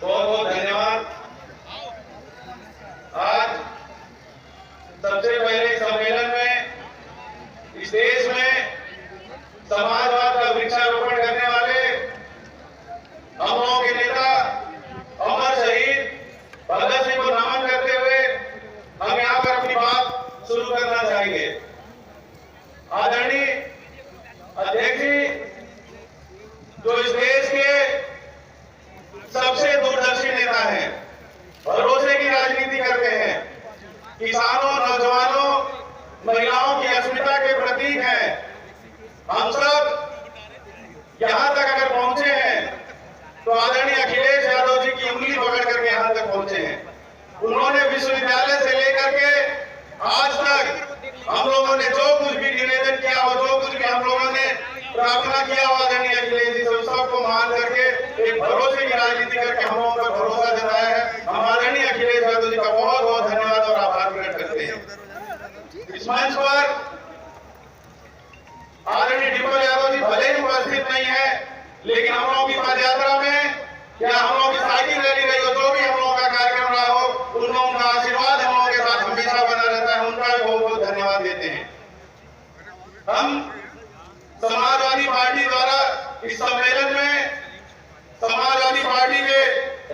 बहुत बहुत धन्यवाद। आज सबसे पहले सम्मेलन में इस देश में समाजवाद का वृक्षारोपण करने वाले हम लोगों के नेता अमर शहीद भगत सिंह को नमन करते हुए हम यहाँ पर अपनी बात शुरू करना चाहेंगे। आदरणीय अध्यक्ष जी, जो इस देश के सबसे दूरदर्शी नेता हैं, भरोसे की राजनीति करते हैं, किसानों, नौजवानों, महिलाओं की अस्मिता के प्रतीक हैं। हम सब यहाँ तक अगर पहुंचे हैं तो आदरणीय अखिलेश यादव जी की उंगली पकड़ करके यहाँ तक पहुंचे हैं। उन्होंने विश्वविद्यालय से लेकर के आज तक हम लोगों ने जो कुछ भी निवेदन किया हो, जो कुछ भी हम लोगों ने प्रार्थना किया हो, आदरणीय अखिलेश जी से सबको मान करके एक भरोसे की राजनीति करके हम लोगों पर भरोसा जताया है। हम आदरणीय अखिलेश यादव जी का बहुत बहुत धन्यवाद और आभार प्रकट करते हैं। इस मंच पर आदरणीय डिम्पल यादव जी भले ही उपस्थित नहीं है, लेकिन हम लोगों की पद यात्रा में या हम लोगों की साइकिल रैली रही हो, जो भी हम लोगों का कार्यक्रम रहा हो, उनका आशीर्वाद हम लोगों के साथ हमेशा बना रहता है। उनका भी बहुत बहुत धन्यवाद देते हैं। हम समाजवादी पार्टी द्वारा इस सम्मेलन में समाजवादी पार्टी के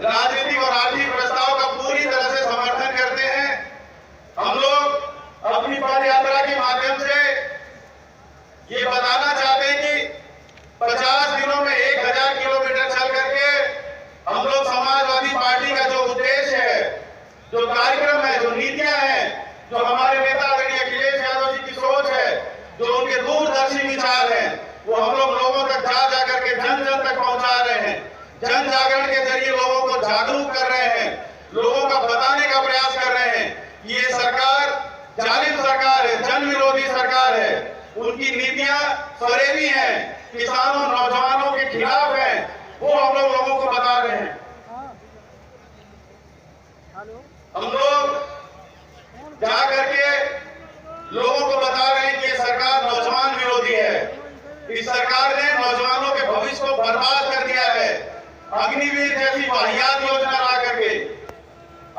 राजनीतिक और आर्थिक प्रस्ताव का पूरी तरह से समर्थन करते हैं। हम लोग अपनी पद यात्रा के माध्यम से ये बताना चाहते हैं कि 50 दिनों में 1000 किलोमीटर चल करके हम लोग समाजवादी पार्टी का जो उद्देश्य है, जो कार्यक्रम है, जो नीतियां हैं, जो हमारे नेता आदरणीय अखिलेश यादव जी की सोच है, जो उनके दूरदर्शी विचार हैं, वो हम लोग लोगों तक जा करके जन जन तक पहुंचा रहे हैं। जन जागरण के जरिए लोगों को जागरूक कर रहे हैं, लोगों का बताने का प्रयास कर रहे हैं। ये सरकार जालिम सरकार है, जन विरोधी सरकार है। उनकी नीतियां फरेबी हैं, किसानों, नौजवानों के खिलाफ हैं, वो हम लोग लोगों को बता रहे हैं। हम लोग जा करके लोगों को बता रहे हैं कि ये सरकार नौजवान विरोधी है। इस सरकार ने नौजवानों के भविष्य को बर्बाद कर दिया है। अग्निवीर जैसी वाहियात योजना ला करके,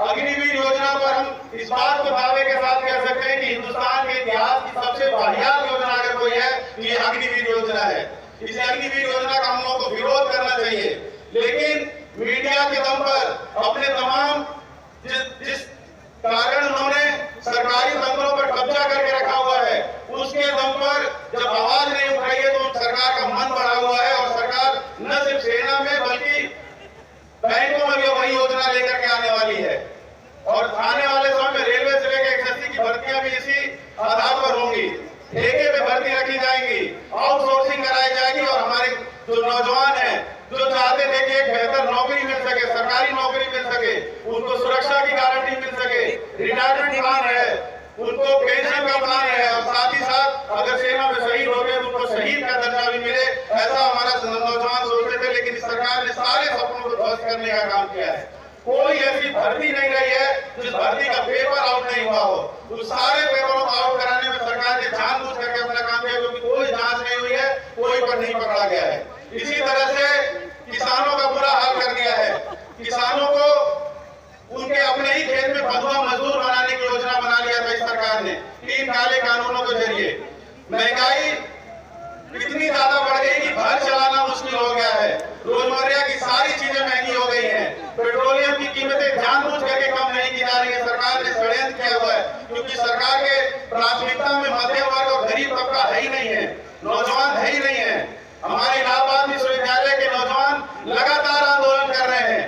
अग्निवीर योजना पर हम इस बात को दावे के साथ कह सकते हैं कि हिंदुस्तान के इतिहास की सबसे वाहियात योजना अगर कोई है तो ये अग्निवीर योजना है। इस अग्निवीर योजना का हम लोगों को विरोध करना चाहिए, लेकिन मीडिया के दम पर अपने तमाम जिस कारण उन्होंने सरकारी तंत्रों पर कब्जा करके रखा हुआ है, उसके दम पर जब आवाज नहीं उठाई है तो सरकार का मन बढ़ा हुआ है और सरकार न सिर्फ सेना में बल्कि बैंकों में भी वही योजना लेकर के आने वाली है। और आने वाले समय में रेलवे से लेकर एसएससी की भर्तियां भी इसी आधार पर होंगी। ठेके पे भर्ती रखी जाएंगी, आउटसोर्सिंग कराई जाएगी और हमारे जो नौजवान हैं, जो चाहते थे कि एक बेहतर नौकरी मिल सके, सरकारी नौकरी मिल सके, उनको सुरक्षा की गारंटी मिल सके, रिटायरमेंट प्लान है, उनको पेंशन का प्लान है और साथ ही साथ अगर सेना में शहीद हो गए तो उनको शहीद का दर्जा भी मिले, ऐसा हमारा नौजवान सोचते थे। लेकिन सरकार ने सारे सपनों को ध्वस्त करने का काम किया है। कोई ऐसी भर्ती नहीं रही है जिस भर्ती का पेपर आउट नहीं हुआ हो। उस सारे पेपरों को आउट कराने में सरकार ने जानबूझ करके अपना काम किया, क्योंकि कोई जांच नहीं हुई है, कोई पर नहीं पकड़ा गया है। इसी तरह से किसानों का बुरा हाल कर दिया है। किसानों को उनके अपने ही खेत में बंधुआ मजदूर बनाने की योजना बना लिया था इस सरकार ने 3 काले कानूनों के जरिए। महंगाई इतनी ज्यादा बढ़ गई कि घर चलाना मुश्किल हो गया है। रोजमर्रा की सारी चीजें महंगी हो गई हैं। पेट्रोलियम की कीमतें जानबूझ करके कम नहीं की जा रही है। सरकार ने षड्यंत्र किया हुआ है, क्योंकि सरकार के प्राथमिकता में मध्यम वर्ग और गरीब तबका है ही नहीं है, नौजवान है ही नहीं है। हमारे इलाहाबाद विश्वविद्यालय के नौजवान लगातार आंदोलन कर रहे हैं।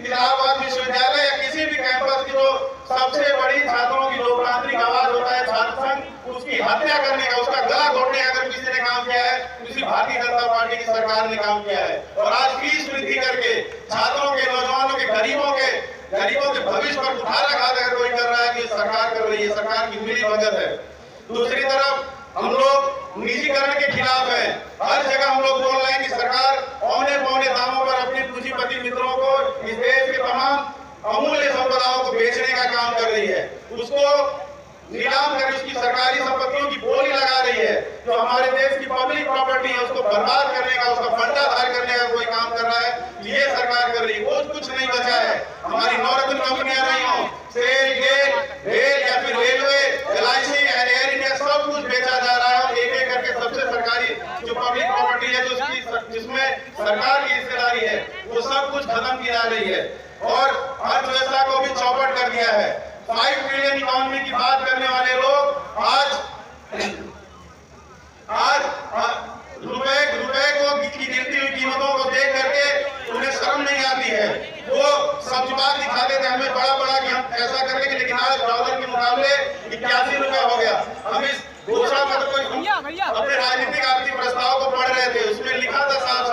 इलाहाबाद विश्वविद्यालय या किसी भी कैंपस की जो सबसे बड़ी छात्रों की लोकतांत्रिक आवाज होता है छात्र संघ, उसकी हत्या करने का, उसका गला घोटने का अगर किसी ने काम किया है, किसी भारतीय जनता पार्टी की सरकार ने काम किया है। और आज फीस वृद्धि करके छात्रों के, नौजवानों के, गरीबों के भविष्य पर कुठाराघात अगर कोई कर रहा है कि सरकार कर रही है, सरकार की मिलीभगत है। दूसरी तरफ हम लोग निजीकरण के खिलाफ है। हर जगह हम लोग बोल रहे हैं कि सरकार औने पौने दामों पर अपने पूंजीपति मित्रों को इस देश के तमाम अमूल्य संपदाओं को बेचने का काम कर रही है। उसको नीलाम कर उसकी सरकारी संपत्तियों की बोली लगा रही है, जो हमारे देश की पब्लिक प्रॉपर्टी है उसको बर्बाद करने का, उसका फंडाधार करने का कोई काम कर रहा है, ये सरकार कर रही है। कुछ नहीं बचा है। हमारी नौरत्न कंपनियां नहीं हो, सेल, गेल, रेल या फिर रेलवे, LIC, एयर इंडिया, सब कुछ बेचा जा रहा है। एक एक करके सबसे सरकारी जो पब्लिक प्रॉपर्टी है, जिसमें सरकार की हिस्सेदारी है, वो सब कुछ खत्म की जा रही है और अर्थव्यवस्था को भी चौपट कर दिया है। 5 ट्रिलियन इकोनॉमी की बात करने वाले लोग आज रुपए को की गिरती हुई कीमतों को देख करके उन्हें शर्म नहीं आती है। वो सब बात दिखाते थे हमें बड़ा कि हम ऐसा कर लेंगे, लेकिन आज डॉलर के मुकाबले 81 रुपया हो गया। हम इस घोषणा पत्र को अपने राजनीतिक आर्थिक प्रस्ताव को पढ़ रहे थे, उसमें लिखा था साफ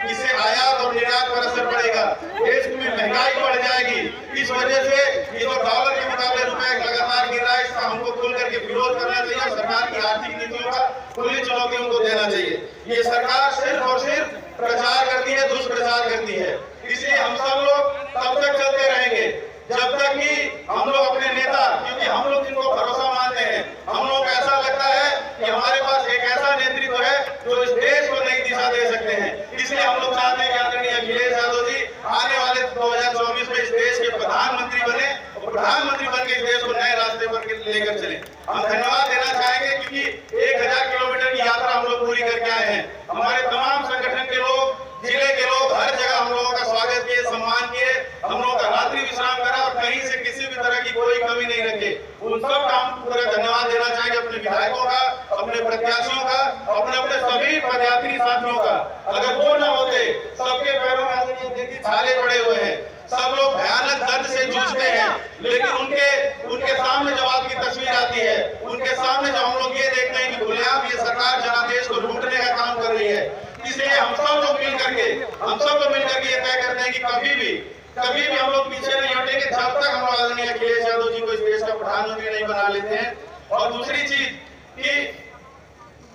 इससे आयात और निर्यात पर असर पड़ेगा, देश में महंगाई बढ़ जाएगी। इस वजह से ये जो डॉलर के मुकाबले रुपए लगातार गिर रहा है, इसका हमको खुल करके विरोध करना चाहिए और सरकार की आर्थिक नीतियों का खुली चुनौती उनको देना चाहिए। ये सरकार सिर्फ और सिर्फ प्रचार करती है, दुष्प्रचार करती है। इसलिए हम सब लोग तब तक चलते रहेंगे जब तक कि हम लोग अपने नेता, क्योंकि हम लोग जिनको भरोसा मानते हैं, हम लोग ऐसा लगता है कि हमारे पास एक ऐसा नेतृत्व है जो इस देश को नई दिशा दे सकते हैं। इसलिए हम लोग चाहते हैं कि आदरणीय अखिलेश यादव जी आने वाले 2024 में इस देश के प्रधानमंत्री बने और प्रधानमंत्री बन के इस देश को नए रास्ते पर लेकर चले। हम धन्यवाद देना चाहेंगे क्योंकि 1000 किलोमीटर की यात्रा हम लोग पूरी करके आए हैं। हमारे तमाम संगठन के लोग, जिले के लोग हर जगह हम लोगों का स्वागत किए, सम्मान किए, हम लोगों का रात्रि विश्राम करा और कहीं से किसी भी तरह की कोई कमी नहीं रखे। उन सब का हम पूरा धन्यवाद देना चाहेंगे, अपने विधायकों का, अपने प्रत्याशियों का, अपने सभी पदयात्री साथियों का। अगर वो न होते, सबके पैरों में छाले पड़े हुए हैं, सब लोग भयानक दर्द से जूझते हैं, लेकिन उनके सामने जब आपकी तस्वीर आती है, उनके सामने जब हम लोग ये देखते हैं कि खुलेआम ये सरकार जनादेश को लूटने का काम कर रही है, इसलिए हम सब लोग मिल करके ये तय करते हैं कि कभी भी हम लोग पीछे नहीं हटेंगे जब तक हम आदरणीय अखिलेश यादव जी को इस देश का प्रधानमंत्री नहीं बना लेते हैं। और दूसरी चीज कि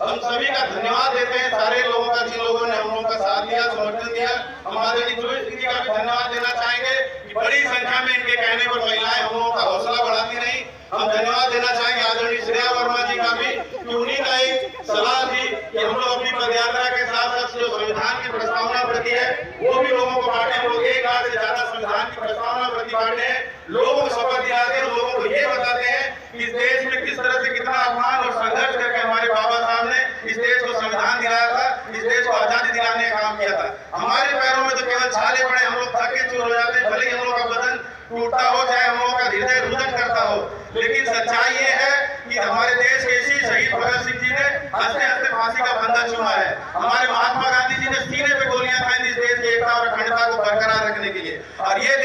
हम सभी का धन्यवाद देते हैं सारे लोगों का, जिन लोगों ने हम लोगों का साथ दिया, समर्थन दिया। हम आदरणीय जोशी जी का भी धन्यवाद देना चाहेंगे कि बड़ी संख्या में इनके कहने पर महिलाएं हम लोगों का हौसला बढ़ाती रही। हम धन्यवाद देना चाहेंगे आदरणीय श्रेया वर्मा जी का भी कि उन्हीं का एक सलाह थी कि हम लोग अपनी पदयात्रा के साथ साथ जो संविधान की प्रस्तावना प्रति है वो भी लोगों को बांटे। हम लोग 1 लाख से ज्यादा संविधान की प्रस्तावना प्रति बांटे हैं, लोगों को शपथ दिलाते हैं, लोगों को ये बताते हैं कि इस देश में किस तरह से कितना अपमान और संघर्ष करके हमारे बाबा साहब ने इस देश को संविधान दिलाया था, इस देश को आजादी दिलाने का काम किया था। हमारे पैरों में तो केवल छाले पड़े, हम लोग थके चूर हो जाते हैं, भले ही हम लोग का बदन टूटता हो, चाहे हम लोगों का हृदय रुदन करता हो, लेकिन सच्चाई ये है कि हमारे देश के इसी शहीद भगत सिंह जी ने हंसते हंसते फांसी का फंदा चुमा है। हमारे महात्मा गांधी जी ने सीने पे गोलियां खाई इस देश की एकता और अखंडता को बरकरार रखने के लिए। और ये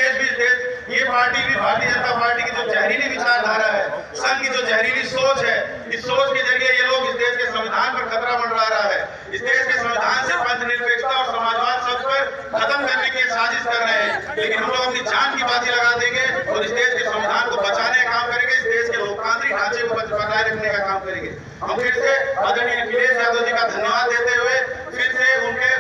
पार्टी भी भारतीय जनता पार्टी की जो जहरीली विचारधारा है, संघ की जो जहरीली सोच है, इस सोच के जरिए ये लोग इस देश के संविधान पर खतरा मंडरा रहा है। इस देश के संविधान से पंथनिरपेक्षता और समाजवाद सब पर खत्म करने की साजिश कर रहे हैं, लेकिन हम लोग अपनी जान की बाजी लगा देंगे और इस देश के संविधान को बचाने का काम करेंगे, इस देश के लोकतांत्रिक ढांचे को बनाए रखने का काम करेंगे। हम फिर से आदरणीय अखिलेश यादव जी का धन्यवाद देते हुए फिर से उनके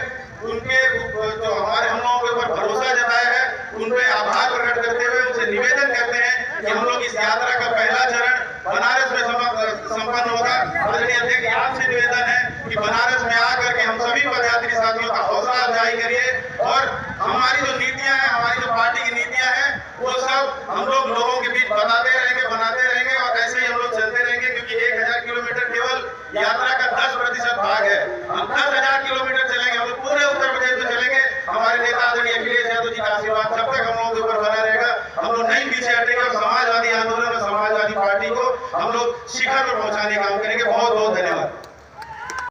जो हमारे हम लोगों के ऊपर भरोसा जताया है, उन पे आभार प्रकट करते हुए उनसे निवेदन करते हैं कि हम लोग इस यात्रा का पहला चरण बनारस में संपन्न होगा। आदरणीय अध्यक्ष आपसे निवेदन है कि बनारस में आकर के हम सभी पदयात्री साथियों का हौसला अफजाई करिए और हमारी जो नीतियां हैं, हमारी जो पार्टी की नीतियां हैं, वो सब हम लोगों के बीच बनाते रहेंगे और ऐसे ही हम लोग चलते रहेंगे, क्योंकि 1000 किलोमीटर केवल यात्रा का 10% भाग है। हम 10,000 किलोमीटर चलेंगे, हम लोग पूरे उत्तर प्रदेश में चलेंगे। हमारे नेता आदरणीय अखिलेश यादव जी का आशीर्वाद जब तक हम लोगों के ऊपर बना रहेगा, हम लोग नहीं पीछे हटेंगे और समाजवादी आंदोलन और समाजवादी पार्टी को हम लोग शिखर पर पहुंचाने का काम करेंगे। बहुत